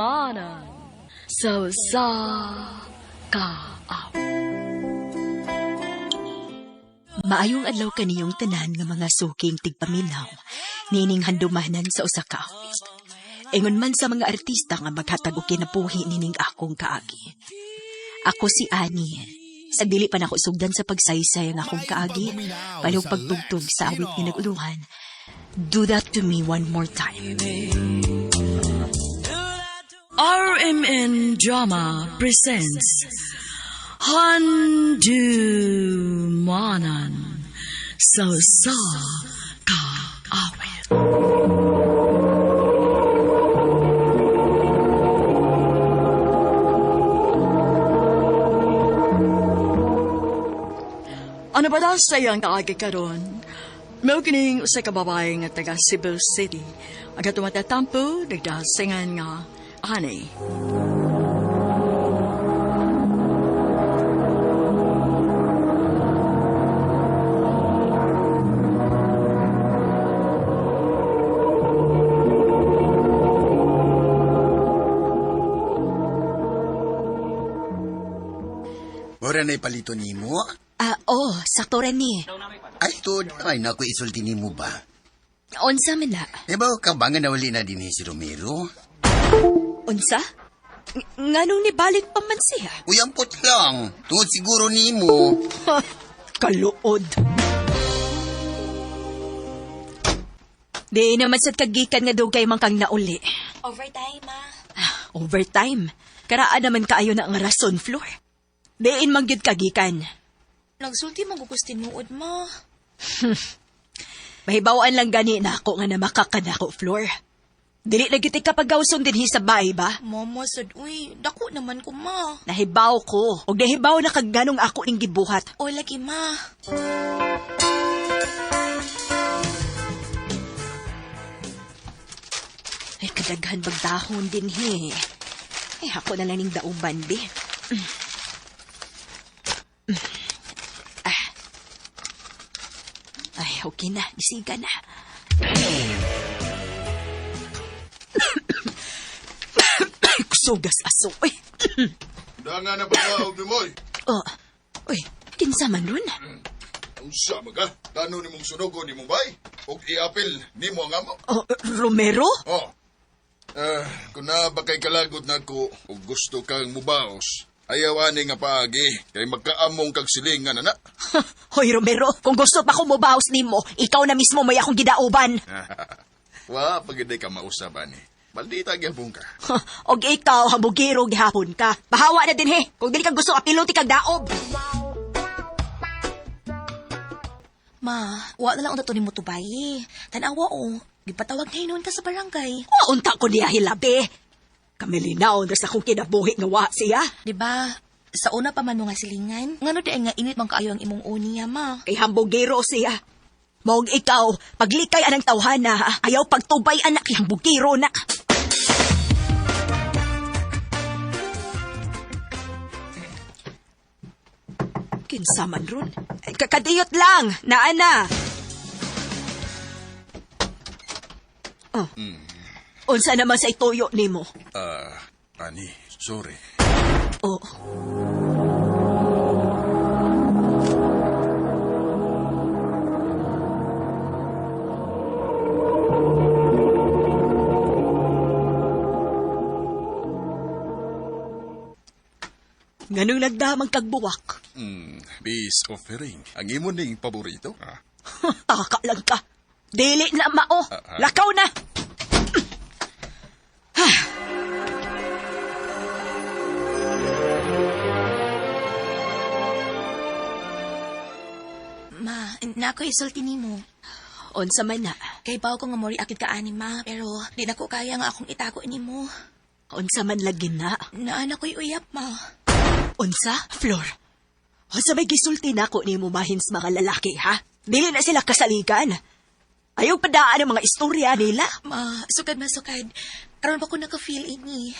Manan. So sa kaaw. Maayong adlaw kaniyong tanan nga mga suking tigpaminaw, nining handumanan sa usa ka awit. Ingon man sa mga artista nga maghatag og kinabuhi nining akong kaagi. Ako si Annie. Sa dili pa nako sugdan sa pagsaysay ang akong kaagi, palihog pagtugtog sa awit ni naguluhan. Do that to me one more time. RMN Drama presents Handumanan So sa kaawit. Ano ba daw sayang kaagi karon? Mao kining usa ka babae nga taga Cebu City. Aga tumatatampo nagdasingan nga honey. Ora na'y palito ni mo? Sakto rin ni. Ay, to, ay naku isulti ni mo ba? Unsa man na? E ba, kabangan na wali na din si Romero? Unsa? Nganong nibalik pa man siya? Uyampot lang, tungod siguro ni mo. Kaluod. Di naman sad kagikan nga dugay man kang nauli. Overtime, ma. Overtime? Karaan naman kaayo na ang rason, Flor. Diin man gyud kagikan. Nagsulti magugos tinuod, ma. Mahibawaan lang gani na ako nga na makakanako, Flor. Dili na gyud kapag gawson dinhi sa bahay ba? Mama, sad, uy, dako naman ko, ma. Nahibaw ko. Og nahibaw na kag ganong ako ning gibuhat. O, lagi, ma. Ay, kadaghan bagdahon din, he. Ay, ako na lang ning dauban, be. Ay, okay na. Isiga na. Kusugas aso, eh. Dangan na pagkaog ni Moy. Uy, kinsa man ron? Unsa maga? Tano ni mong sunugo ni mong bay? O iapil ni mo ang amo? Romero? Oh. Kung na ba kay kalagot na ko o gusto kang mubaos, ayaw ani nga paagi kay magkaamong kag silingan na. Hoy, Romero, kung gusto pa ko mubaos nimo, ikaw na mismo may akong gidauban. Wa, pagiday ka mausap ani. Maldita gyapon ka. Og ikaw, hambugiro gihapon ka. Bahawa na din, he. Kung dili ka gusto apiloti kag daob. Ma, wa na lang unta to ni mo tubay. Tanawa, o. Gipatawag ngayon ka sa barangay. Unta ko niya hilabi. Kamilinaw na sa kong kinabuhi nga wa siya. Diba, sa una pa man mo nga silingan, ngano di nga init mang kaayo ang imong uniya, ma. Kay hambugiro siya. Mog ikaw, paglikay anang tawhana, ayaw pagtubay anak kay hambugiro nak. Kinsa man ron? Kakadiyot lang, naana. Unsa naman sa ituyo nimo? Ani, sorry. Nganong nagdamang kagbuwak? Peace offering. Ang imo ning paborito? Taka lang ka. Dili na mao. Lakaw na. Ma, nako isulti ni mo. Unsa man na? Kay baw ko nga mori akid ka ani, ma, pero di na ko kaya nga akong itako ni mo. Unsa man lagi na? Naana ko'y uyap, ma. Unsa? Flor. Unsa may gisulti na ko ni mo mahins mga lalaki, ha? Dili na sila kasaligan. Ayaw padaan ang mga istorya nila. Ma, sukad na sukad. Karon pa ko naka-feel ini.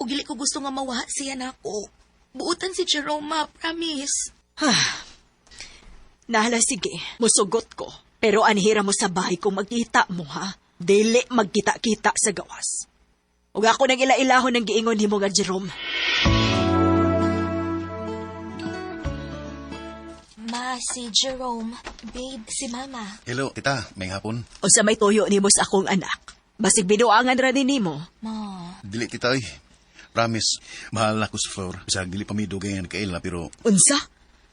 Ug dili ko gusto nga mawa siya nako. Buutan si Jerome, ma, promise. Nahala, sige. Musugot ko. Pero anhira mo sa bahay kung magkita mo, ha? Dili magkita-kita sa gawas. Ug ako nang ila-ilahon ng giingon nimo nga Jerome. Ma, si Jerome. Babe, si Mama. Hello, tita. May hapon. Unsa may tuyo nimo sa akong anak? Basig binuangan ra ni nimo. Ma. Dili, tita, Promise, mahal na ko sa Flor. Bisag dili pa may dugay nga nagkaila, pero... Unsa?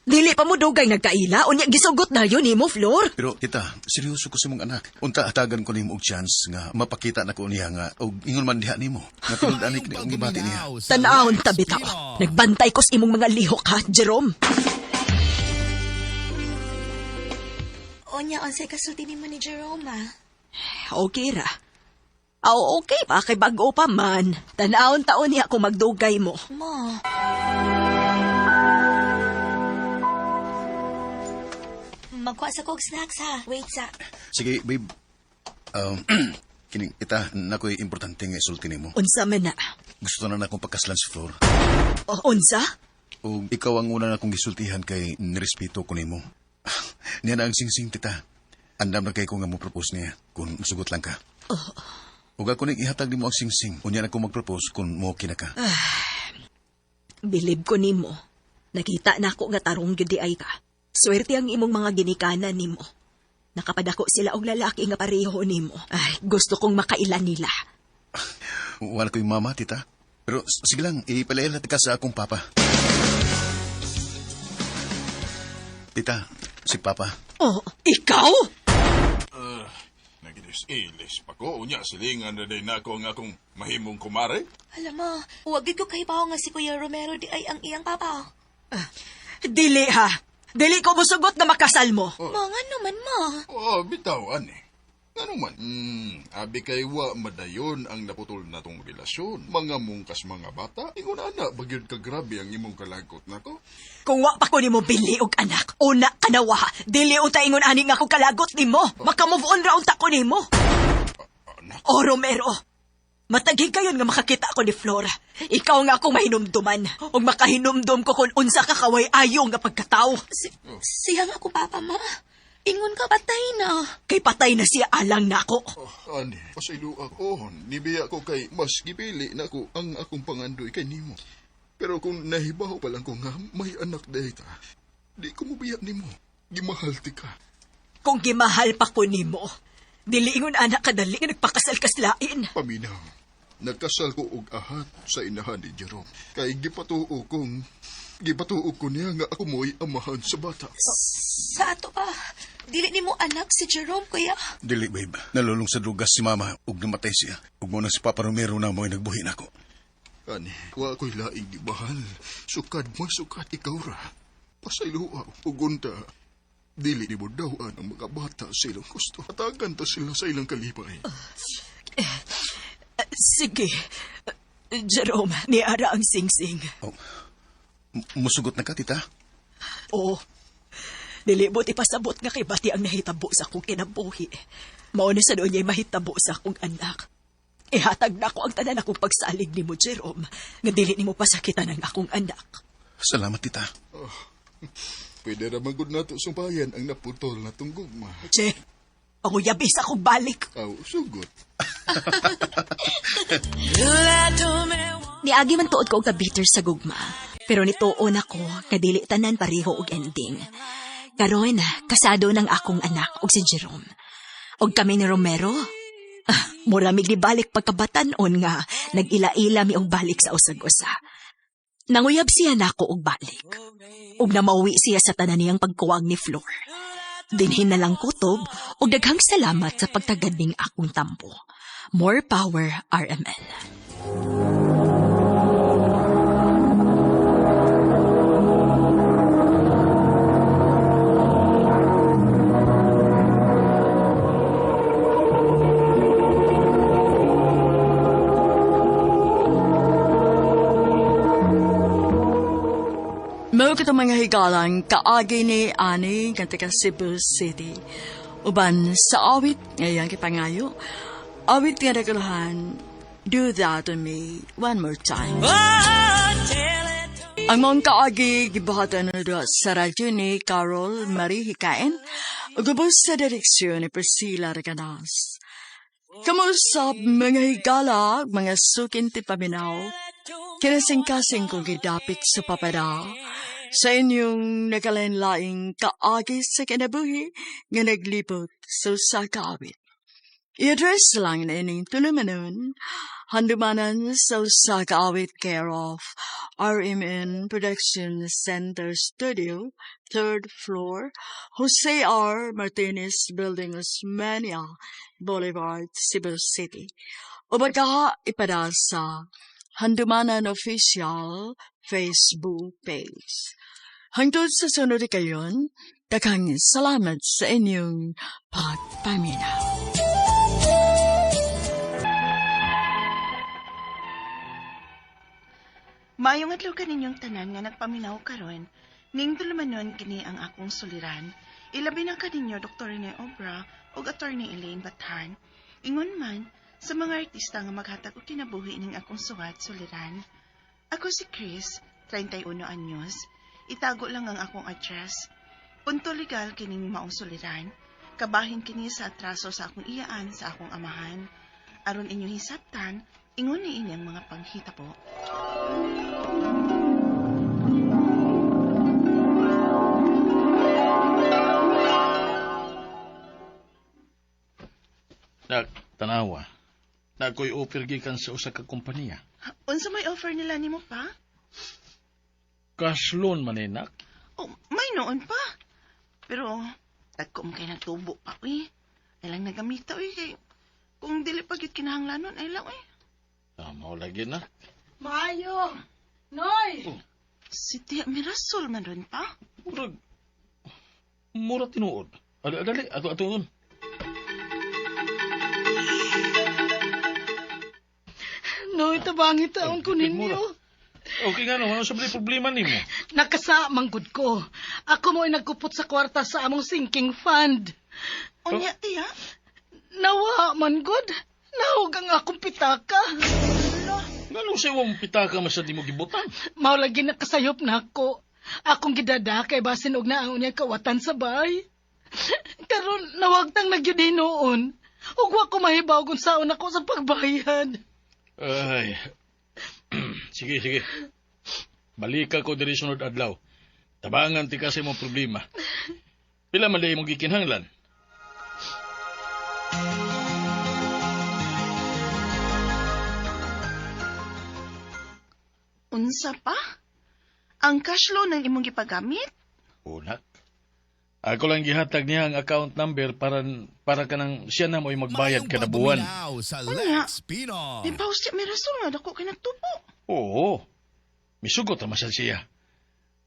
Dili pa mo dugay nagkaila, unya gisugot na yun nimo, Flor. Pero, tita, seryoso ko sa mong anak. Unta, hatagan ko nimo og chance nga mapakita na ko niya nga og ingon man diha nimo. Nga tulad-anik ni ang gibati niya. Tanahon ta bitaw. Nagbantay ko sa imong mga lihok ha, Jerome. Onya, unsay kasulti nimo ni Jerome, ma? Okay ra. Aw, okay pa, kay bago pa man. Tanahon taon niya kung magdugay mo. Ma. Magkuha sa kog snacks, ha? Wait, sa... Sige, babe. Kining, tita, nako'y importante nga isulti nimo. Unsa man na? Gusto na akong pagkaslan si Flor. O, unsa? O ikaw ang una na akong gisultihan kay nirespeto ko nimo. Niya na ang singsing, tita. Andam na kay ko nga mo propose niya kung sugot lang ka. Ug ako ning ihatag nimo ang singsing. Unya na ko mag-propose kung mo kina ka. Bilib ko nimo. Nakita na ako nga tarong gyud di ay ka. Swerte ang imong mga ginikanan nimo. Nakapadako sila og lalaki nga pareho nimo. Ay, gusto kong makailan nila. Wala ko'y mama, tita. Pero sige lang, ipalailat ka sa akong papa. Tita, si papa. Oh, ikaw? Nagilis-ilis pa ko. Unya, silingan na din ako ang akong mahimong kumare. Alam mo, huwag ko kahibaw nga si Kuya Romero di ay ang iyang papa. Dili ha. Dili ko musugot nga makasal mo. Mga naman, ma. Bitawan eh. Ano man, abi kay wa madayon ang naputol na tong relasyon. Mga mungkas mga bata, ingon ana, bagyod ka grabe ang imong kalagot na ko. Kung wa pa ko nimo bili og anak, una kanawa, dili unta ingon ani nga akong kalagot nimo. Maka-move on ra unta ko nimo. Anak, O Romero, matagig kayon nga makakita ako ni Flora. Ikaw nga akong mahinumduman. Og makahinumdum ko kung unsa ka kaway ayo nga pagkatao. Siya nga ako papa, ma. Ingon ka patay na. Kay patay na siya alang nako. ani, pasaylo ako. Nibiya ko kay mas gipili na ko ang akong pangandoy kay nimo. Pero kung nahibaw pa lang ko nga may anak dahi ka, di ko mubiya nimo. Gimahal ti ka. Kung gimahal pa ko nimo, dili ingon anak kadali nga nagpakasal kaslain. Paminaw, nagkasal ko og ahat sa inahan ni Jerome. Kay gipatuo ko niya nga ako mo'y amahan sa bata. Sa ato pa. Dili ni mo anak si Jerome, kuya. Dili, babe. Nalulong sa drugas si mama ug namatay siya. Ug mo na si Papa Romero na mo'y nagbuhin ako. Ani, wa ko'y laing gibahal. Sukad ikaw ra. Pasayloa, ugunta. Dili ni mo dawaan ang mga bata sa ilang gusto. Atagan ta sila sa ilang kalipay. Sige. Jerome, niara ang singsing. Oh. Musugot na ka, tita? Oo. Nilibot ipasabot nga kay bati ang nahitabo sa akong kinabuhi. Mauna sa doon niya'y mahitabo sa akong anak. Ihatag na ako ang tanan akong pagsalig ni mo, Jerome, nga dili ni mo pasakitan ang akong anak. Salamat, tita. Pwede ra magud nato sumpayan ang naputol na tunggugma. Che, panguyabis akong balik. Aw, sugot. Niagi man tuod ko og ka-bitter sa gugma. Pero nituon ako, kadili tanan pareho og ending. Karon, kasado ng akong anak og si Jerome. Og kami ni Romero. Muramig ni balik pagkabatan-on nga, nag-ila-ila mi og balik sa usag-usa. Nanguyab siya nako og balik. Og namauwi siya sa tanan niyang pagkuwang ni Flor. Dinhin na lang kutob og daghang salamat sa pagtagad ning akong tampo. More power, RMN. Mao kita mga higalang kaagi ni Ani kanti ka Cebu City. Uban sa awit ngayang kipangayo. Awit nga nagalahan, do that to me one more time. Ang mga kaagi gibahatan na doon sa radyo ni Carol Marie Hikain. Ugubos sa direksyon ni Priscilla Reganas. Kamusta mga higala, mga sukin ti paminaw? Kinasing-kasing kong gidapit sa papada sa inyong nakalenlaing kaagi sa kinabuhi nga naglibot sa kaawit. I-address lang na ining tulumanon, handumanan sa kaawit care of RMN Production Center Studio, 3rd floor, Jose R. Martinez Building, Osmania Boulevard, Cebu City. O baka ipada sa Handumanan Official Facebook page. Hangtod sa sunod kayon, daghang salamat sa inyong pagpaminaw. Maayong adlaw kaninyong tanan nga nagpaminaw karon, ning tulumanon kini ang akong suliran. Ilabi na kaninyo Dr. Rene Obra ug Attorney Elaine Bathan. Ingon man sa mga artista nga maghatag og kinabuhi ning akong suwat suliran. Ako si Chris, 31 anyos. Itago lang ang akong address. Punto legal kining maong suliran. Kabahin kini sa atraso sa akong iyaan sa akong amahan. Aron inyo hisabtan, ingon ni inyang mga panghitabo. Tanawa. Na ako'y offer gikan sa usa ka kompanya. Unsa may offer nila nimo pa? Cash loan manenak. Oh, may noon pa. Pero, tagko mo kayo nagtubo pa, uy. Ay lang nagamita, uy. Kay, kung dili pagit kinahanglanon, ay lang, uy. Mao lagi na. Maayo! Noy! Si Tia Mirasol man ron pa. Mura tinuod. Dali, ato-atoon. Noy, tabangit taon ko ninyo. Okay nga no, ano sa problema ni mo? Nakasa, manggod ko. Ako mo'y nagkupot sa kwarta sa among sinking fund. Unya, Tia? Nawa, manggod. Nahog ang akong pitaka. Ganun sa iwang pitaka masad mo gibutan? Maulagi nakasayop na ako. Akong gidada kay basin og na ang unya kawatan sa bay. Karon nawagtang nagyudi noon. Ug wa ko mahibaw kung saon ako sa pagbayad. Ay. Sige. Balik ko diri sunod adlaw. Tabangan ti kasi mo problema. Pila man day mong gikinahanglan? Unsa pa? Ang cash loan ang imong gipagamit? Unak. Ako lang gihatag niya ang account number para kanang siya na mo'y magbayad kada buwan. Unya, di pa siya may rason nga dako kay nagtupo. Oo. Misugot naman siya.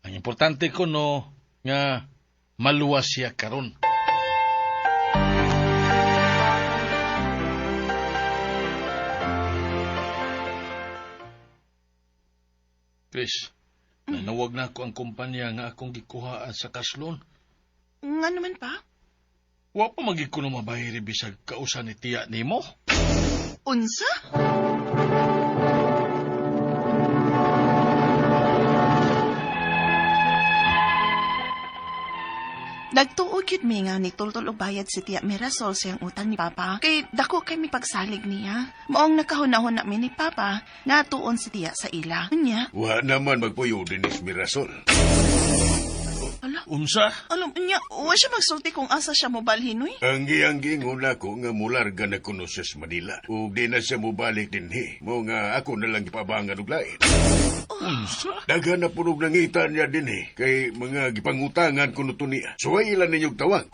Ang importante ko no, nga maluwas siya karon. Chris, nanawag na ako ang kumpanya nga akong gikuhaan sa cash loan. Nga naman pa? Wa pa magig ko na mabayari bisag kausa ni tiya nimo. Unsa? Nagtuog yun mi nga ni tultol og bayad si Tia Mirasol sa utang ni Papa. Kay dako kay mi pagsalig niya. Maong nakahunahon na mi ni Papa nga tuon si Tia sa ila. Unya? Wa naman magpuyo din is Mirasol. Unsa? Alam niya, wa siya magsulti kung asa siya mobalhin, uy. Ang giyang una ko nga mularga na kuno sa Manila. Ug di na siya mubalik din mo nga ako na lang ipabangan og lain. Unsa? Daghan na punog nangitan niya din kay mga gipangutangan kuno to niya. So ay ilan ninyong tawag.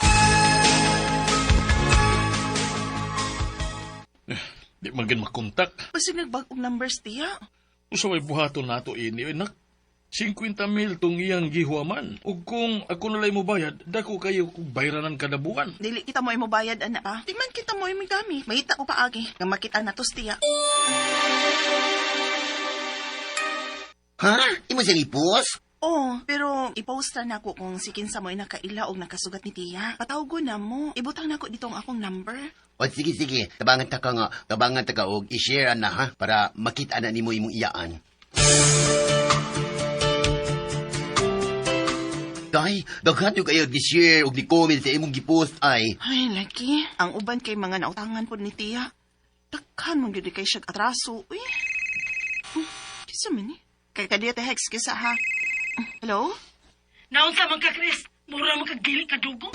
Di magin makontak. Basig nagbag og numbers, Tia. Usa may buhaton nato ini, nak. 50,000 tong iyang gihuaman. Ug kung ako nalay mo bayad, dako kayo kung bayranan kada buwan. Dili kita mo bayad, anak, ha? Di man kita mo gamit. Mahita ko paagi. Nga makita na to, Tia. Ha? Imo siyang ipos? Oh, pero iposta na ako kung sikin sa mo'y nakaila o nakasugat ni Tia. Patawgo na mo. Ibutang na ako dito ang akong number. O sige. Tabangan ta ka og i-share na ha para makita na nimo imong iyaan. Tay, daghan yung kayo gi-share o gi-comment sa imong gi-post ay. Ay, laki. Ang uban kay mga nautangan po ni Tia. Takhan mong gudi kay siyag atraso. Uy. Kisa man eh. Kaya kadiya te hex kisa ha. Hello? Naunsa man ka, Chris? Mura man kagdili ka dugo.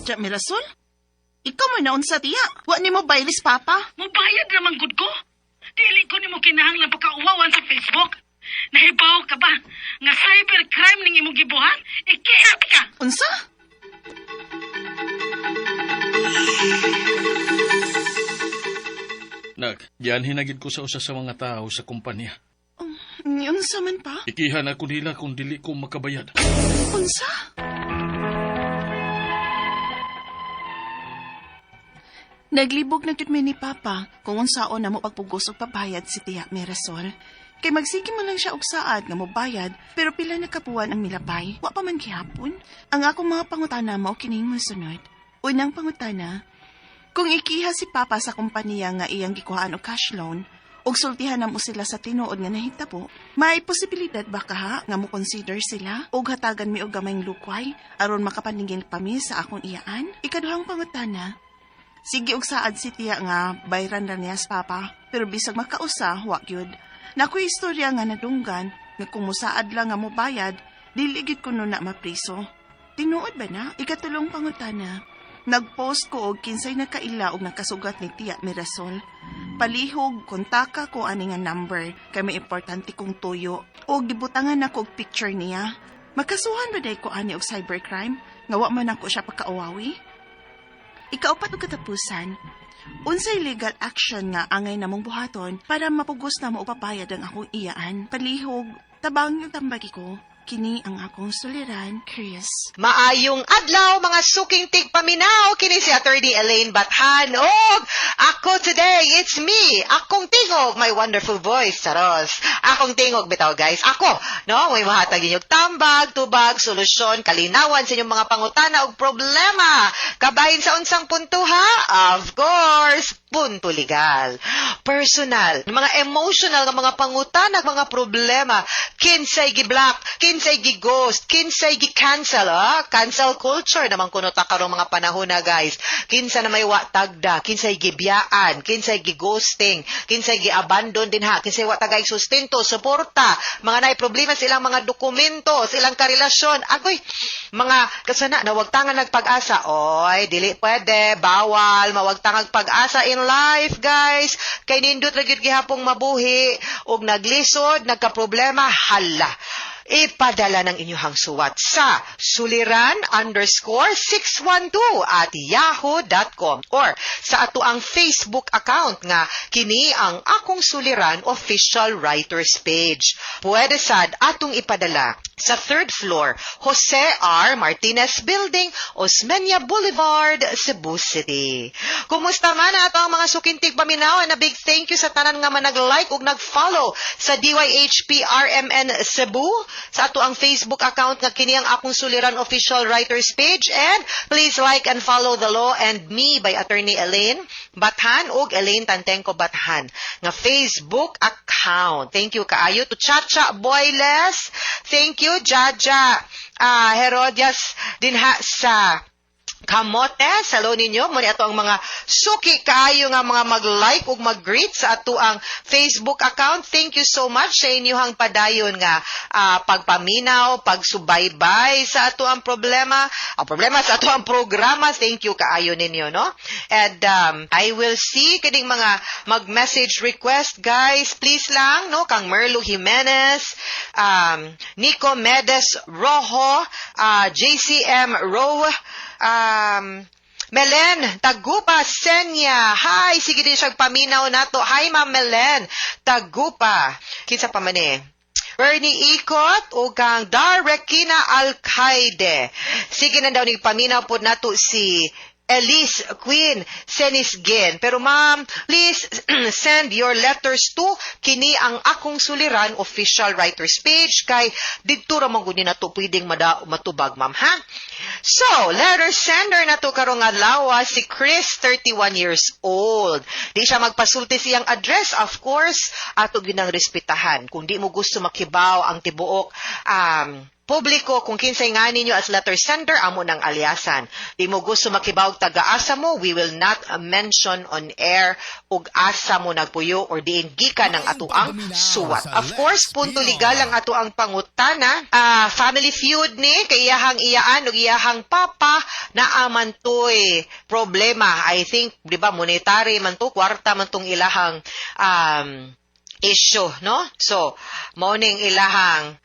Diya, Mirasol? Ikaw mo naon sa tiya. Wa ni mo baylis, Papa. Mabayad naman gud ko. Dili ko nimo kinahanglan pagkauwawan sa Facebook. Nahibaw ka ba nga cybercrime ning imong gibuhat? Ikihap ka. Unsa? Nak, diyan hinagid ko sa usa sa mga tao sa kumpanya. Unsa man pa? Ikihan ako nila kung dili ko makabayad. Unsa? Naglibog na jud mi ni Papa kung unsaon na mo pagpugos og pabayad si Tiya Mirasol. Kay magsige man lang siya og saad nga mobayad, pero pila na kapuan ang milabay, wa pa man gihapon. Ang akong mga pangutana mao kining mosunod. Unang pangutana, kung ikiha si Papa sa kompanya nga iyang gikuhaan og cash loan, ug sultihan na mo sila sa tinuod nga nahitabo, may posibilidad ba kaha nga mo consider sila ug hatagan mi og gamayng lukway aron makapaningin pa mi sa akong iyaan? Ikaduhang pangutana, sige og saad si Tiya nga bayran ra niya sa Papa, pero bisag makausa, wa gyud. Nakoy istorya nga nadunggan nga kung musaad lang nga mobayad, dili gid kuno na mapriso. Tinuod ba na? Ikatulong pangutana, nagpost ko og kinsay nakaila og nakasugat ni Tiya Mirasol. Palihog, kontaka ko ani nga number kay may importante kong tuyo. O gibutangan ako og picture niya. Makasuhan ba day ko ani og cybercrime? Nga wa man ako siya pakauwawi? Ikaupat og katapusan, unsay legal action nga angay namong buhaton para mapugos na mo upapayad ang akong iyaan? Palihog, tabang yung tambagi ko. Kini ang akong suliran, Chris. Maayong adlaw, mga suking tigpaminaw. Kini si Attorney Elaine Bathan. Og ako today, it's me. Akong tingog, my wonderful voice, saros. Akong tingog, bitaw guys. Ako, no, may mahatag inyong tambag, tubag, solusyon, kalinawan sa inyong mga pangutana og problema. Kabahin sa unsang punto ha? Of course, punto legal. Personal, mga emotional nga mga pangutana, mga problema. Kinsay gi-block, kinsay gi-ghost, kinsay gi-cancel, ha? Cancel culture naman kuno ta karong mga panahon na, guys. Kinsa na may wa tagda, kinsay gibiyaan, kinsay gi-ghosting, kinsay gi-abandon din ha, kinsay wa tagay sustento, suporta, mga nay problema sa ilang mga dokumento, sa ilang karelasyon. Agoy, mga kasana na wag tangan nagpag-asa. Oy, dili pwede, bawal, mawag tangan pag-asa in life, guys. Kay nindot ra gyud gihapong mabuhi og naglisod, nagka-problema, hala. Ipadala ng inyong suwat sa suliran_612@yahoo.com or sa ato ang Facebook account nga kini ang Akong Suliran official writers page. Pwede sad atong ipadala sa 3rd floor, Jose R. Martinez Building, Osmeña Boulevard, Cebu City. Kumusta man ato ang mga sukintig paminaw, na big thank you sa tanan nga man nag-like ug nag-follow sa DYHP-RMN Cebu, sa ato ang Facebook account nga kini ang Akong Suliran official writers page, and please like and follow The Law and Me by Attorney Elaine Bathan ug Elaine Tantenko Bathan nga Facebook account. Thank you kaayo to Chacha Boyles. Thank you Jaja Herodias dinha sa Kamote, salo ninyo. Muna ato ang mga suki kaayo nga mga mag-like ug mag-greet sa ato ang Facebook account. Thank you so much sa inyong padayon nga pagpaminaw, pagsubaybay sa ato ang problema sa ato ang programa. Thank you kaayo ninyo, no? And I will see kining mga mag-message request, guys. Please lang, no? Kang Merlo Jimenez, Nico Medes Rojo, JCM Rowe, Melen Tagupa Senya. Hi, sige din siya paminaw nato. Hi, Ma'am Melen Tagupa. Kinsa pa man eh. Bernie Ikot o kang Darekina Alcaide. Sige na daw ni paminaw po nato si Elise Queen Senisgen. Pero ma'am, please send your letters to kini ang Akong Suliran official writers page kay didto ra man gud na to pwedeng matubag, ma'am, ha? So, letter sender na to karong adlaw si Chris, 31 years old. Di siya magpasulti siyang address, of course, ato ginang respetahan. Kung di mo gusto makibaw ang tibuok publiko kung kinsay nga ninyo as letter sender, amo ng alyasan. Di mo gusto makibawag taga-asa mo, we will not mention on air ug asa mo nagpuyo or diin gikan ng atuang suwat. Of course, punto legal ang atuang pangutana. Family feud ni, kay iyahang iyaan ug iyahang papa na amantoy problema. I think, di ba, monetary man to, kwarta man tong ilahang issue, no? So, morning ilahang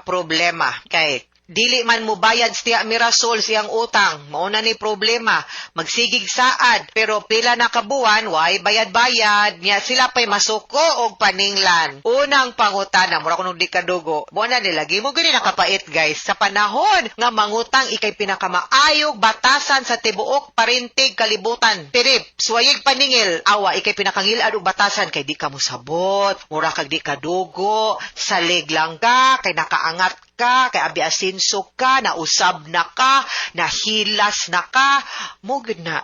problema kay dili man mo bayad siya Mirasol siyang utang, mauna ni problema, magsigig saad, pero pila na kabuan, way bayad-bayad, niya sila pa'y masuko og paninglan. Unang pangutana, mura kung di kadugo, muna nilagi mo gani nakapait guys, sa panahon nga mangutang ikay pinakamaayog, batasan sa tibuok, parintig, kalibutan, tirip, suwayig paningil, awa, ikay pinakangilad og batasan, kay di ka mo sabot, mura kag di kadugo, salig lang ka, kay nakaangat ka, kay abi asinso ka, nausab na ka, nahilas na ka, mugid na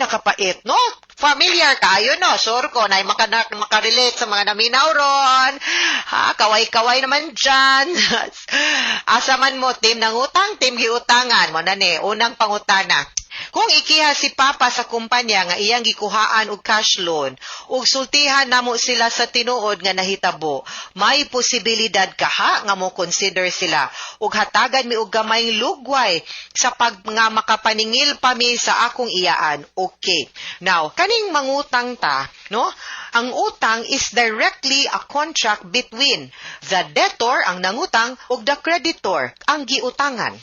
kapait, no? Familiar kayo, no? Sure ko, na makarelate sa mga naminaw ron. Ha, kaway-kaway naman dyan. Asa man mo, team ng utang, team giutangan. Mo na ni, unang pangutana. Kung ikiha si Papa sa kumpanya nga iyang gikuhaan og cash loan, ug sultihan namo sila sa tinuod nga nahitabo, may posibilidad kaha nga mo consider sila ug hatagan mi og gamayng lugway sa pag nga makapaningil pa mi sa akong iyaan. Okay. Now, kaning mangutang ta, no? Ang utang is directly a contract between the debtor, ang nangutang, ug the creditor, ang giutangan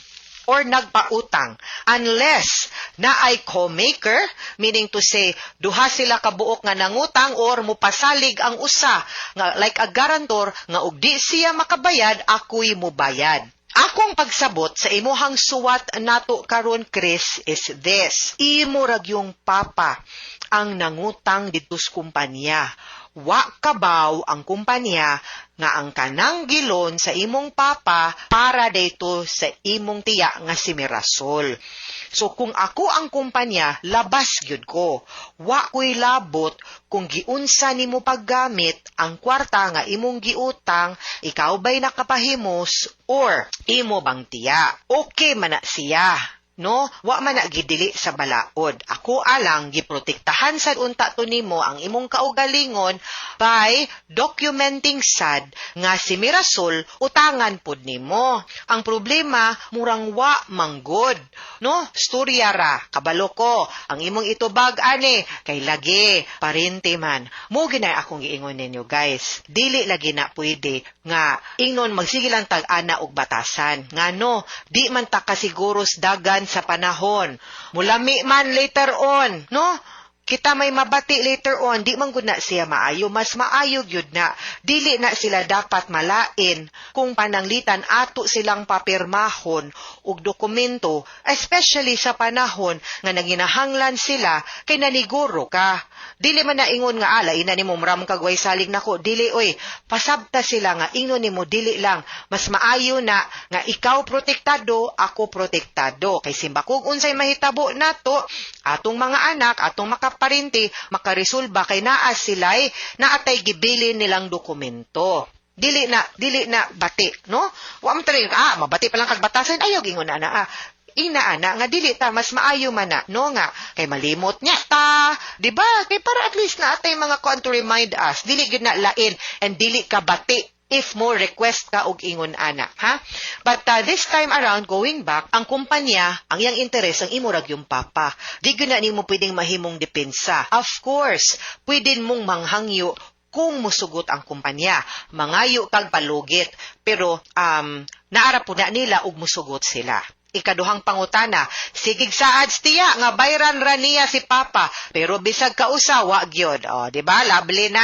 or nagpautang, unless na ay co-maker, meaning to say, duha sila kabuok nga nangutang or mupasalig ang usa, nga, like a guarantor, nga ug di siya makabayad, ako'y mubayad. Akong pagsabot sa imuhang suwat nato karon, Chris, is this. Imo rag yung papa ang nangutang dito sa kumpanya. Wa kabaw ang kumpanya nga ang kanang gilon sa imong papa para dayto sa imong tiya nga si Mirasol. So kung ako ang kumpanya, labas gyud ko. Wa ko'y labot kung giunsa nimo paggamit ang kwarta nga imong giutang, ikaw ba'y nakapahimos or imo bang tiya? Okay man na siya. No, wa man na gidili sa balaod. Ako alang giprotektahan sad unta to nimo ang imong kaugalingon by documenting sad nga si Mirasol utangan pud nimo. Ang problema murang wa manggod, no? Storya ra, kabalo ko. Ang imong itubag ani kay lagi parente man. Mo ginay akong giingon ninyo guys. Dili lagi na pwede nga ingnon magsigilang tag-ana og batasan. Ngano, di man ta kasiguros dagan sa panahon. Mulami man later on, no? Kita may mabati later on, di man gud na siya maayo, mas maayo gyud na. Dili na sila dapat malain kung pananglitan ato silang papirmahon og dokumento, especially sa panahon nga naginahanglan sila kay naniguro ka. Dili man na ingon nga ala ina nimo maram kagway salig nako, dili oy, pasabta sila nga ingon nimo dili lang, mas maayo na nga ikaw protektado, ako protektado. Kay simba kung unsay mahitabo nato, atong mga anak, atong makaparinti, makaresolba kay naa sila'y naatay gibilin nilang dokumento. Dili na bati, no? Wa man tari, mabati pa lang kag batasan, ayaw gingon na inaana nga dili ta mas maayo man na, no nga kay malimot niya ta, di ba? Kay para at least na atay mga kon to remind us, dili gyud na lain and dili ka bati if more request ka og ingon ana, ha? But this time around, going back, ang kumpanya, ang iyang interes, ang imo rag yung papa. Di gyud na nimo pwedeng mahimong depensa. Of course, pwede mong manghangyo kung musugot ang kumpanya, mangayo kag palugit, pero naara po na nila og musugot sila. Ikaduhang pangutana, sigig saad tiya nga bayran ra niya si Papa, pero bisag kausa wa gyud. O, di ba? Lovely na?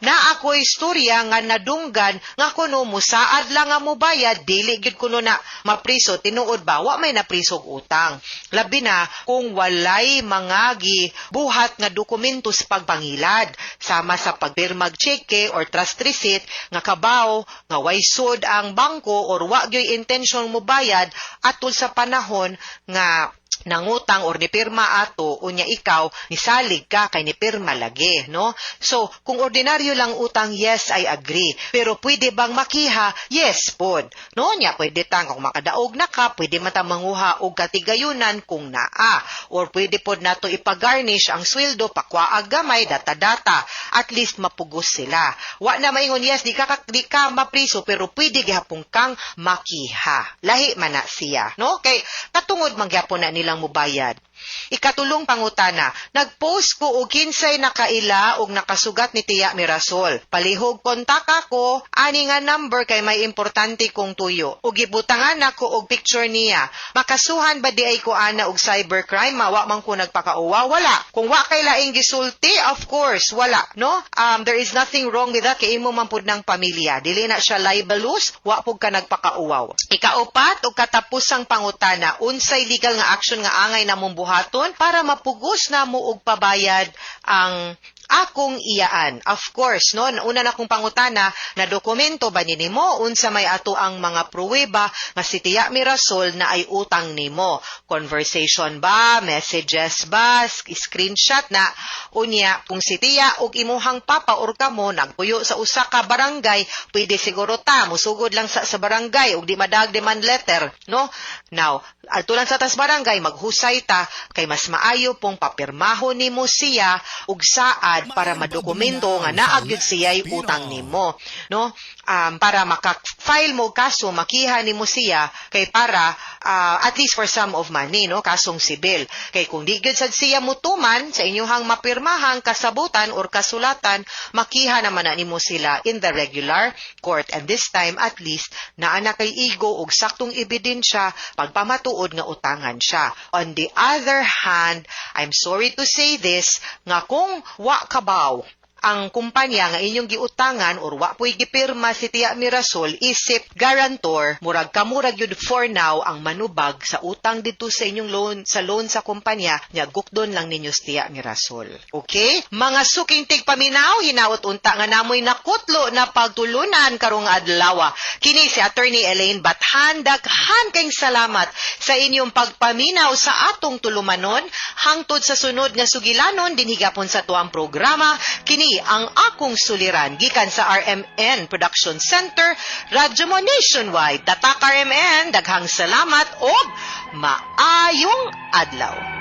Na ako istorya nga nadunggan nga kuno mo saad lang nga mo bayad, dili gyud kuno na mapriso tinuod ba wa may naprisog utang. Labi na kung walay mga buhat nga dokumento sa pagpangilad, sama sa pagpirmag cheque or trust receipt nga kabaw nga way sud ang bangko or wa gyud intention mo bayad atul sa panahon nga nangutang or ni pirma ato unya ikaw nisalig ka kay ni pirma lagi, no? So kung ordinaryo lang utang, yes, I agree, pero pwede bang makiha? Yes pod, no? Nya pwede tang kung makadaog na ka, pwede mata manguha og katigayunan kung naa, or pwede pod nato ipagarnish ang sweldo pakwaag gamay data-data, at least mapugos sila. Wa na maingon yes di ka mapriso, pero pwede gihapon kang makiha, lahi man na siya, no? Kay katungod man gyapon na nilang mubayad. Ikatulong pangutana, nagpost ko og kinsay nakaila og nakasugat ni Tia Mirasol. Palihog kontak ako, ani nga number kay may importante kong tuyo. Ug gibutangan ako og picture niya. Makasuhan ba di ay ko ana og cybercrime? Mawa man ko nagpakauwa? Wala. Kung wa kay laing gisulti, of course, wala, no? There is nothing wrong with that kay imo man pud ng pamilya. Dili na siya libelous, wa pud ka nagpakauwaw. Ikaupat og katapusang pangutana, unsay legal nga action nga angay namong buhaton para mapugos na mo og pabayad ang akong iyaan. Of course, no, una na kong pangutana, na dokumento ba nimo unsa may ato ang mga pruweba nga si Tia Mirasol na ay utang nimo? Conversation ba, messages ba, screenshot na unya kung si Tia og imuhang papa or kamo nagpuyo sa usa ka barangay, pwede siguro ta musugod lang sa barangay ug di madag demand letter, no? Now, adto lang sa tas barangay maghusay ta kay mas maayo pong papirmahon nimo siya ug saad para madokumento nga naagyud siya'y utang nimo, no? Para maka-file mo kaso, makiha nimo siya kay para at least for sum of money, no? Kasong sibil. Kay kung di gyud sad siya mutuman sa inyong mapirmahang kasabutan or kasulatan, makiha naman na nimo sila in the regular court. And this time at least naa na kay igo og saktong ebidensya pagpamatuod nga utangan siya. On the other hand, I'm sorry to say this, nga kung wa kabaw ang kumpanya nga inyong giutangan or wa po'y gipirma si Tia Mirasol isip guarantor, murag kamurag yun for now ang manubag sa utang dito sa inyong loan sa kumpanya, nya gukdon lang ninyo si Tia Mirasol. Okay? Mga suking tigpaminaw, hinaot unta nga namoy nakutlo na pagtulunan karong adlaw. Kini si Attorney Elaine Bathan, daghan kayong salamat sa inyong pagpaminaw sa atong tulumanon hangtod sa sunod nga sugilanon din higapon sa tuang programa. Kini ang akong suliran gikan sa RMN Production Center, Radyo mo Nationwide. Tatak RMN, daghang salamat o maayong adlaw.